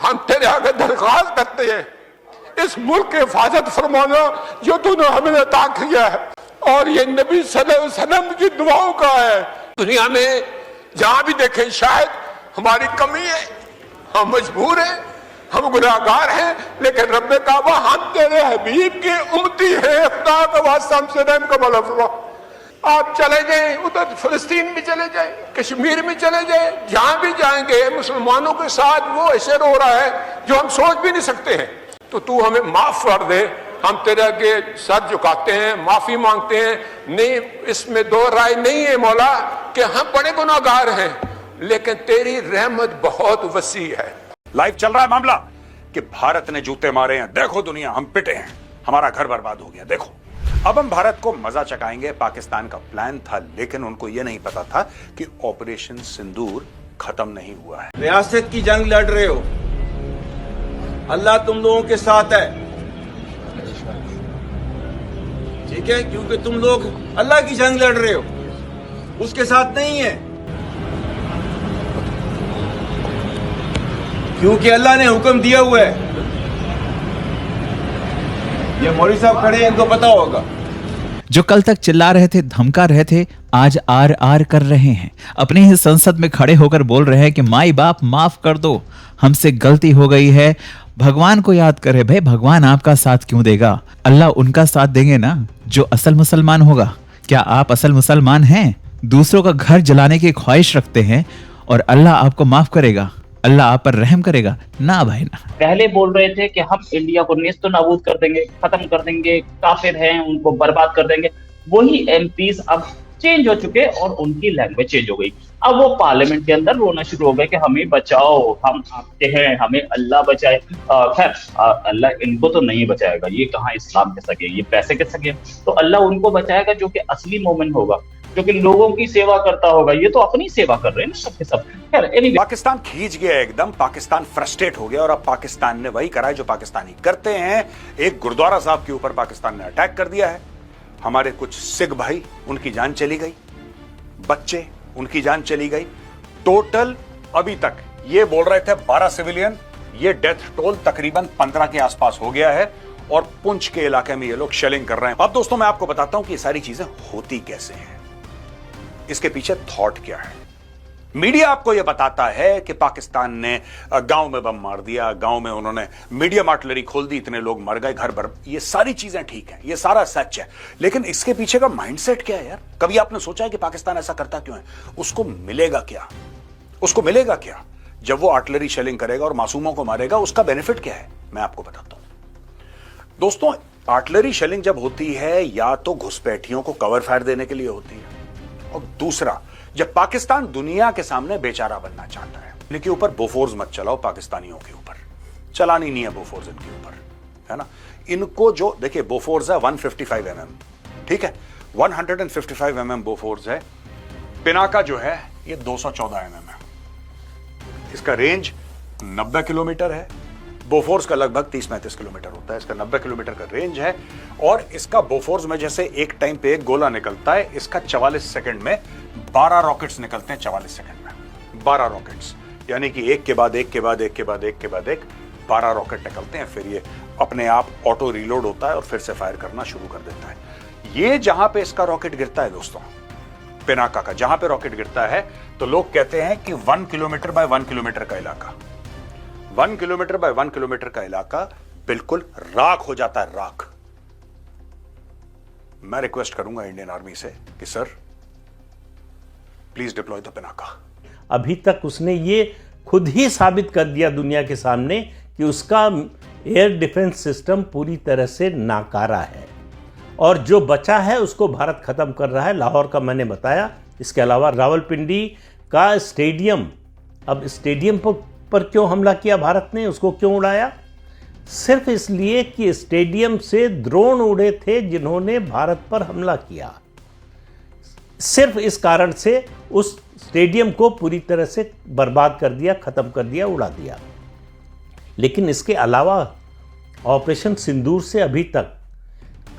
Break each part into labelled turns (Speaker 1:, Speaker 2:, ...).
Speaker 1: हम तेरे आगे दरख्वास्त करते हैं, इस मुल्क की हिफाजत फरमाना जो तूने हमें अता किया है, और ये नबी सल्लल्लाहु अलैहि वसल्लम की दुआओं का है। दुनिया में जहां भी देखें शायद हमारी कमी है, हम मजबूर हैं, हम गुनाहगार हैं, लेकिन रब्बे काबा हम तेरे हबीब के उम्मती हैं, खुदा का वास्ता हमसे रहम का मौला फरमा। आप चले जाएं, उधर फिलिस्तीन में चले जाएं, कश्मीर में चले जाएं, जहां भी जाएंगे मुसलमानों के साथ वो ऐसे रो रहा है जो हम सोच भी नहीं सकते हैं। तो तू हमें माफ कर दे, हम तेरे आगे सर झुकाते हैं, माफी मांगते हैं। नहीं, इसमें दो राय नहीं है मौला कि हम बड़े गुनाहगार हैं, लेकिन तेरी रहमत बहुत वसी है।
Speaker 2: लाइव चल रहा है मामला कि भारत ने जूते मारे हैं, देखो दुनिया हम पिटे हैं, हमारा घर बर्बाद हो गया। देखो अब हम भारत को मजा चकाएंगे, पाकिस्तान का प्लान था, लेकिन उनको यह नहीं पता था कि ऑपरेशन सिंदूर खत्म नहीं हुआ है।
Speaker 3: रियासत की जंग लड़ रहे हो, अल्लाह तुम लोगों के साथ है, ठीक है, क्योंकि तुम लोग अल्लाह की जंग लड़ रहे हो, उसके साथ नहीं है, क्योंकि अल्लाह ने हुक्म दिया हुआ है। ये मौलवी साहब खड़े हैं, इनको पता होगा।
Speaker 4: जो कल तक चिल्ला रहे थे, धमका रहे थे, आज आर आर कर रहे हैं। अपने ही संसद में खड़े होकर बोल रहे हैं कि माई बाप माफ कर दो, हमसे गलती हो गई है। भगवान को याद करे। भाई भगवान आपका साथ क्यों देगा? अल्लाह उनका साथ देंगे ना जो असल मुसलमान होगा। क्या आप असल मुसलमान हैं? दूसरों का घर जलाने की ख्वाहिश रखते हैं और अल्लाह आपको माफ करेगा, अल्लाह आप पर रहम करेगा? ना भाई ना।
Speaker 5: पहले बोल रहे थे कि हम इंडिया को नेस्तो नाबूद कर देंगे, खत्म कर देंगे, काफिर हैं उनको बर्बाद कर देंगे। वही एमपीज अब चेंज हो चुके और उनकी लैंग्वेज चेंज हो गई। अब वो पार्लियामेंट के अंदर रोना शुरू हो गए कि हमें बचाओ, हम आपके हैं, हमें अल्लाह बचाए। खैर अल्लाह इनको तो नहीं बचाएगा, ये कहाँ इस्लाम के सगे, ये पैसे के सगे। तो अल्लाह उनको बचाएगा जो कि असली मोमिन होगा, जो कि लोगों की सेवा करता होगा। ये तो अपनी सेवा कर रहे हैं ना सबके सब। खैर anyway,
Speaker 2: पाकिस्तान खींच गया एकदम, पाकिस्तान फ्रस्ट्रेट हो गया और अब पाकिस्तान ने वही करा है जो पाकिस्तानी करते हैं। एक गुरुद्वारा साहब के ऊपर पाकिस्तान ने अटैक कर दिया है। हमारे कुछ सिख भाई, उनकी जान चली गई, बच्चे उनकी जान चली गई। टोटल अभी तक ये बोल रहे थे 12 सिविलियन, ये डेथ टोल तकरीबन 15 के आसपास हो गया है और पुंछ के इलाके में ये लोग शेलिंग कर रहे हैं। अब दोस्तों मैं आपको बताता हूं कि ये सारी चीजें होती कैसे हैं, इसके पीछे थॉट क्या है। मीडिया आपको यह बताता है कि पाकिस्तान ने गांव में बम मार दिया, गांव में उन्होंने मीडियम आर्टिलरी खोल दी, इतने लोग मर गए, घर भर। ये सारी चीजें ठीक हैं, ये सारा सच है, लेकिन इसके पीछे का माइंडसेट क्या है यार? कभी आपने सोचा है कि पाकिस्तान ऐसा करता क्यों है? उसको मिलेगा क्या? उसको मिलेगा क्या जब वो आर्टिलरी शेलिंग करेगा और मासूमों को मारेगा? उसका बेनिफिट क्या है मैं आपको बताता हूं। दोस्तों आर्टिलरी शेलिंग जब होती है या तो घुसपैठियों को कवर फायर देने के लिए होती है, और दूसरा जब पाकिस्तान दुनिया के सामने बेचारा बनना चाहता है। इनके ऊपर बोफोर्स मत चलाओ, पाकिस्तानियों के ऊपर चलानी नहीं है बोफोर्स इनके ऊपर, है ना। इनको जो देखिए बोफोर्स है 155 mm, ठीक है, 155 mm बोफोर्स है। पिनाका जो है ये 214 mm है। इसका रेंज 90 किलोमीटर है। बोफोर्स का लगभग 30-35 किलोमीटर होता है, इसका 90 किलोमीटर का रेंज है। और इसका बोफोर्स में जैसे एक टाइम पे एक गोला निकलता है, इसका 44 सेकंड में 12 रॉकेट्स निकलते हैं। 44 सेकंड में 12 रॉकेट्स, यानी कि एक के बाद एक के बाद एक के बाद एक के बाद एक 12 रॉकेट निकलते हैं। फिर ये अपने आप ऑटो रीलोड होता है और फिर से फायर करना शुरू कर देता है। ये जहां पे इसका रॉकेट गिरता है दोस्तों, पिनाका का जहां पे रॉकेट गिरता है, तो लोग कहते हैं कि 1 किलोमीटर बाय 1 किलोमीटर का इलाका, 1 किलोमीटर बाय 1 किलोमीटर का इलाका बिल्कुल राख हो जाता है, राख। मैं रिक्वेस्ट करूंगा इंडियन आर्मी से कि sir please deploy the Pinaka.
Speaker 6: अभी तक उसने ये खुद ही साबित कर दिया दुनिया के सामने कि उसका एयर डिफेंस सिस्टम पूरी तरह से नाकारा है, और जो बचा है उसको भारत खत्म कर रहा है। लाहौर का मैंने बताया, इसके अलावा रावलपिंडी का स्टेडियम, अब स्टेडियम पर क्यों हमला किया भारत ने, उसको क्यों उड़ाया? सिर्फ इसलिए कि स्टेडियम से ड्रोन उड़े थे जिन्होंने भारत पर हमला किया। सिर्फ इस कारण से उस स्टेडियम को पूरी तरह से बर्बाद कर दिया, खत्म कर दिया, उड़ा दिया। लेकिन इसके अलावा ऑपरेशन सिंदूर से अभी तक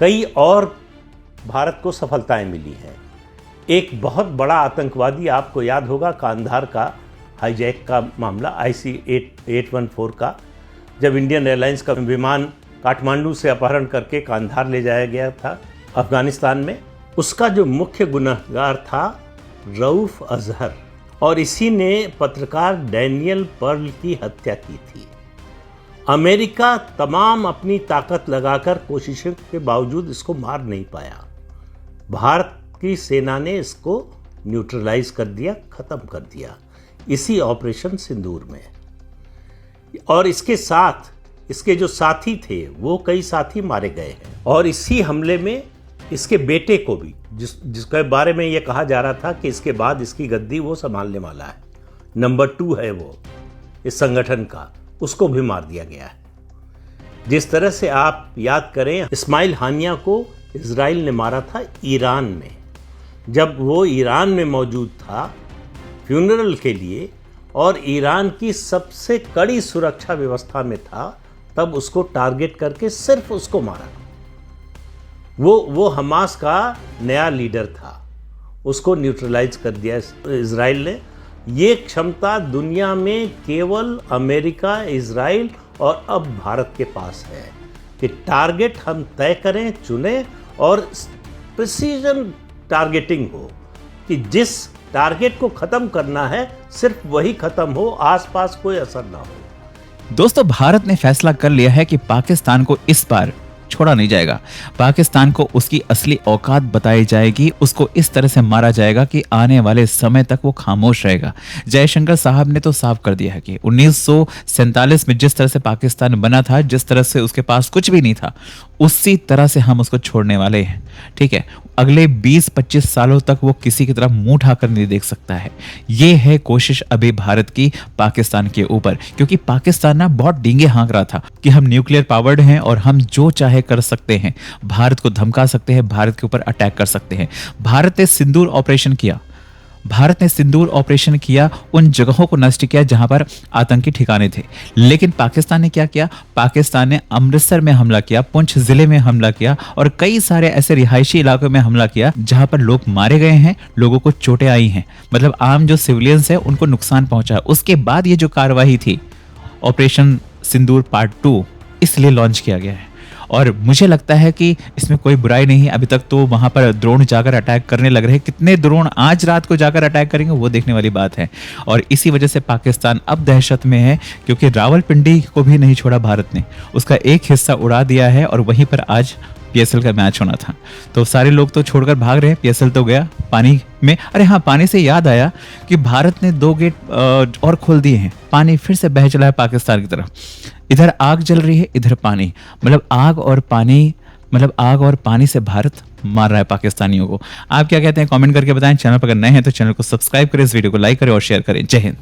Speaker 6: कई और भारत को सफलताएं मिली हैं। एक बहुत बड़ा आतंकवादी, आपको याद होगा कांधार का हाईजैक का मामला IC 814 का, जब इंडियन एयरलाइंस का विमान काठमांडू से अपहरण करके कांधार ले जाया गया था अफगानिस्तान में, उसका जो मुख्य गुनहगार था रऊफ अजहर, और इसी ने पत्रकार डैनियल पर्ल की हत्या की थी। अमेरिका तमाम अपनी ताकत लगाकर कोशिशों के बावजूद इसको मार नहीं पाया। भारत की सेना ने इसको न्यूट्रलाइज कर दिया, खत्म कर दिया इसी ऑपरेशन सिंदूर में। और इसके साथ इसके जो साथी थे वो कई साथी मारे गए हैं, और इसी हमले में इसके बेटे को भी, जिसके बारे में ये कहा जा रहा था कि इसके बाद इसकी गद्दी वो संभालने वाला है, नंबर 2 है वो इस संगठन का, उसको भी मार दिया गया है। जिस तरह से आप याद करें, इस्माइल हानिया को इजराइल ने मारा था ईरान में, जब वो ईरान में मौजूद था फ्यूनरल के लिए और ईरान की सबसे कड़ी सुरक्षा व्यवस्था में था, तब उसको टारगेट करके सिर्फ उसको मारा। वो हमास का नया लीडर था, उसको न्यूट्रलाइज कर दिया इजराइल ने। ये क्षमता दुनिया में केवल अमेरिका, इजराइल और अब भारत के पास है कि टारगेट हम तय करें, चुनें, और प्रिसीजन टारगेटिंग हो कि जिस टारगेट को खत्म करना है सिर्फ वही खत्म हो, आसपास कोई असर ना हो।
Speaker 4: दोस्तों, भारत ने फैसला कर लिया है कि पाकिस्तान को इस बार छोड़ा नहीं जाएगा। पाकिस्तान को उसकी असली औकात बताई जाएगी, उसको इस तरह से मारा जाएगा कि आने वाले समय तक वो खामोश रहेगा। जयशंकर साहब ने तो साफ कर दिया है कि 1947 में जिस तरह से पाकिस्तान बना था, जिस तरह से उसके पास कुछ भी नहीं था, उसी तरह से हम उसको छोड़ने वाले हैं। ठीक है, अगले 20-25 सालों तक वो किसी की तरफ मुंह उठाकर नहीं देख सकता है। ये है कोशिश अभी भारत की पाकिस्तान के ऊपर, क्योंकि पाकिस्तान ना बहुत डींगे हाँक रहा था कि हम न्यूक्लियर पावर्ड हैं और हम जो चाहे कर सकते हैं, भारत को धमका सकते हैं, भारत के ऊपर अटैक कर सकते हैं। भारत ने सिंदूर ऑपरेशन किया, उन जगहों को नष्ट किया जहां पर आतंकी ठिकाने थे। लेकिन पाकिस्तान ने क्या किया? पाकिस्तान ने अमृतसर में हमला किया, पुंछ जिले में हमला किया और कई सारे ऐसे रिहायशी इलाकों में हमला किया जहां पर लोग मारे गए हैं, लोगों को चोटें आई हैं, मतलब आम जो सिविलियंस है उनको नुकसान पहुंचा। उसके बाद ये जो कार्रवाई थी, ऑपरेशन सिंदूर पार्ट 2, इसलिए लॉन्च किया गया है। और मुझे लगता है कि इसमें कोई बुराई नहीं है। अभी तक तो वहां पर ड्रोन जाकर अटैक करने लग रहे हैं, कितने ड्रोन आज रात को जाकर अटैक करेंगे वो देखने वाली बात है। और इसी वजह से पाकिस्तान अब दहशत में है, क्योंकि रावलपिंडी को भी नहीं छोड़ा भारत ने, उसका एक हिस्सा उड़ा दिया है और वहीं पर आज PSL का मैच होना था। तो सारे लोग तो छोड़कर भाग रहे हैं, PSL तो गया पानी में। अरे हाँ, पानी से याद आया कि भारत ने 2 गेट और खोल दिए हैं, पानी फिर से बह चला है पाकिस्तान की तरफ। इधर आग जल रही है, इधर पानी, मतलब आग और पानी से भारत मार रहा है पाकिस्तानियों को। आप क्या कहते हैं कमेंट करके बताएं। चैनल पर अगर नए हैं तो चैनल को सब्सक्राइब करें, इस वीडियो को लाइक करें और शेयर करें। जय हिंद।